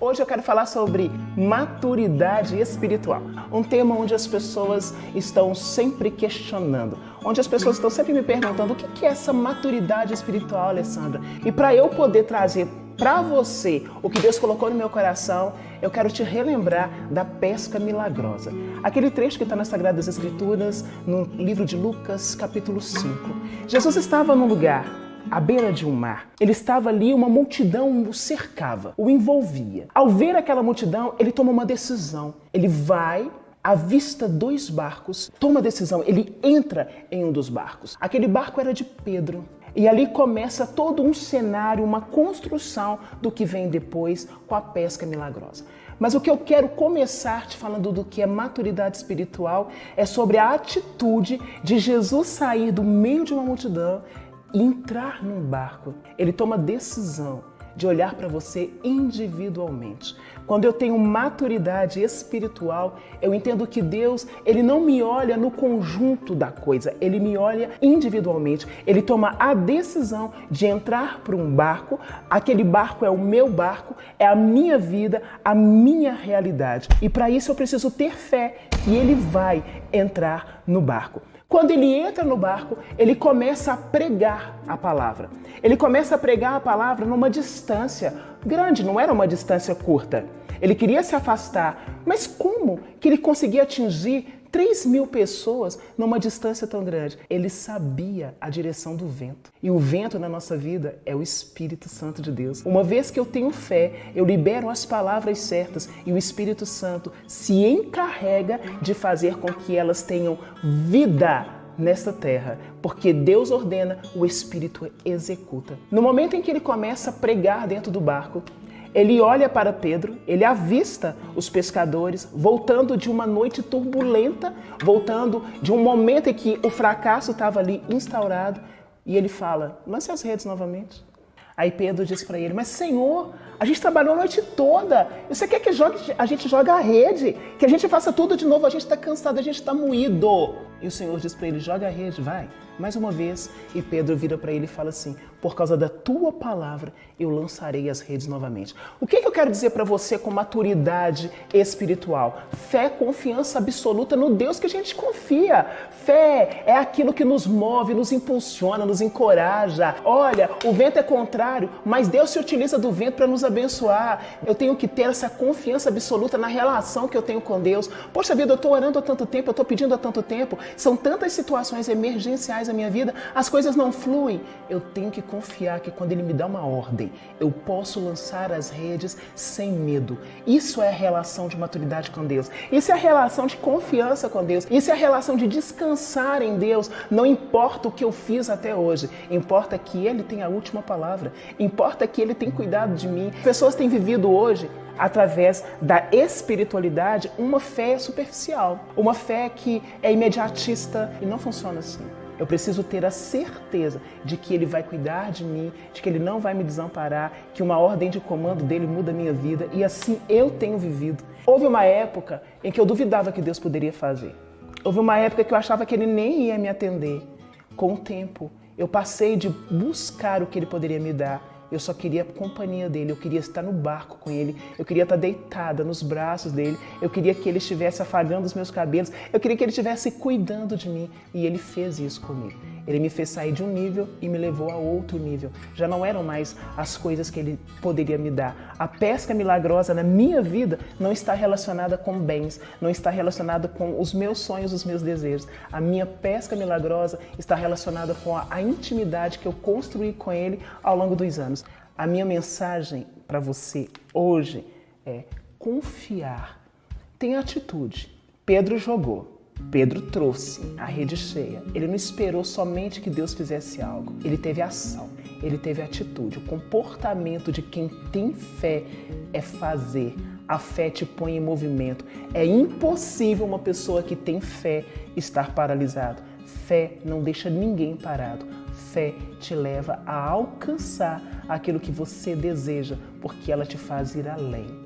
Hoje eu quero falar sobre maturidade espiritual, um tema onde as pessoas estão sempre questionando, onde as pessoas estão sempre me perguntando o que é essa maturidade espiritual, Alessandra? E para eu poder trazer para você o que Deus colocou no meu coração, eu quero te relembrar da pesca milagrosa. Aquele trecho que está nas Sagradas Escrituras, no livro de Lucas, capítulo 5. Jesus estava num lugar à beira de um mar. Ele estava ali, uma multidão o cercava, o envolvia. Ao ver aquela multidão, ele toma uma decisão. Ele vai, avista dois barcos, toma a decisão, ele entra em um dos barcos. Aquele barco era de Pedro. E ali começa todo um cenário, uma construção do que vem depois com a pesca milagrosa. Mas o que eu quero começar te falando do que é maturidade espiritual é sobre a atitude de Jesus sair do meio de uma multidão e entrar num barco. Ele toma a decisão de olhar para você individualmente. Quando eu tenho maturidade espiritual, eu entendo que Deus, Ele não me olha no conjunto da coisa, Ele me olha individualmente. Ele toma a decisão de entrar para um barco, aquele barco é o meu barco, é a minha vida, a minha realidade. E para isso eu preciso ter fé que Ele vai entrar no barco. Quando ele entra no barco, ele começa a pregar a palavra. Ele começa a pregar a palavra numa distância grande, não era uma distância curta. Ele queria se afastar, mas como que ele conseguia atingir 3.000 pessoas numa distância tão grande? Ele sabia a direção do vento. E o vento na nossa vida é o Espírito Santo de Deus. Uma vez que eu tenho fé, eu libero as palavras certas e o Espírito Santo se encarrega de fazer com que elas tenham vida nesta terra, porque Deus ordena, o Espírito executa. No momento em que ele começa a pregar dentro do barco, ele olha para Pedro, ele avista os pescadores voltando de uma noite turbulenta, voltando de um momento em que o fracasso estava ali instaurado, e ele fala: lance as redes novamente. Aí Pedro diz para ele: mas Senhor, a gente trabalhou a noite toda, você quer que a gente jogue a rede, que a gente faça tudo de novo, a gente está cansado, a gente está moído. E o Senhor diz para ele: joga a rede, vai, mais uma vez. E Pedro vira para ele e fala assim: por causa da tua palavra, eu lançarei as redes novamente. O que eu quero dizer para você com maturidade espiritual? Fé, confiança absoluta no Deus que a gente confia. Fé é aquilo que nos move, nos impulsiona, nos encoraja. Olha, o vento é contrário, mas Deus se utiliza do vento para nos abençoar. Eu tenho que ter essa confiança absoluta na relação que eu tenho com Deus. Poxa vida, eu estou orando há tanto tempo, eu estou pedindo há tanto tempo. São tantas situações emergenciais na minha vida, as coisas não fluem. Eu tenho que confiar que quando Ele me dá uma ordem, eu posso lançar as redes sem medo. Isso é a relação de maturidade com Deus. Isso é a relação de confiança com Deus. Isso é a relação de descansar em Deus. Não importa o que eu fiz até hoje, importa que Ele tem a última palavra. Importa que Ele tem cuidado de mim. Pessoas têm vivido hoje, através da espiritualidade, uma fé superficial, uma fé que é imediatista e não funciona assim. Eu preciso ter a certeza de que Ele vai cuidar de mim, de que Ele não vai me desamparar, que uma ordem de comando dEle muda a minha vida, e assim eu tenho vivido. Houve uma época em que eu duvidava que Deus poderia fazer. Houve uma época que eu achava que Ele nem ia me atender. Com o tempo, eu passei de buscar o que Ele poderia me dar. Eu só queria a companhia dEle, eu queria estar no barco com Ele, eu queria estar deitada nos braços dEle, eu queria que Ele estivesse afagando os meus cabelos, eu queria que Ele estivesse cuidando de mim. E Ele fez isso comigo. Ele me fez sair de um nível e me levou a outro nível. Já não eram mais as coisas que Ele poderia me dar. A pesca milagrosa na minha vida não está relacionada com bens, não está relacionada com os meus sonhos, os meus desejos. A minha pesca milagrosa está relacionada com a intimidade que eu construí com Ele ao longo dos anos. A minha mensagem para você hoje é confiar. Tenha atitude. Pedro jogou. Pedro trouxe a rede cheia. Ele não esperou somente que Deus fizesse algo. Ele teve ação, ele teve atitude. O comportamento de quem tem fé é fazer. A fé te põe em movimento. É impossível uma pessoa que tem fé estar paralisado. Fé não deixa ninguém parado. Fé te leva a alcançar aquilo que você deseja, porque ela te faz ir além.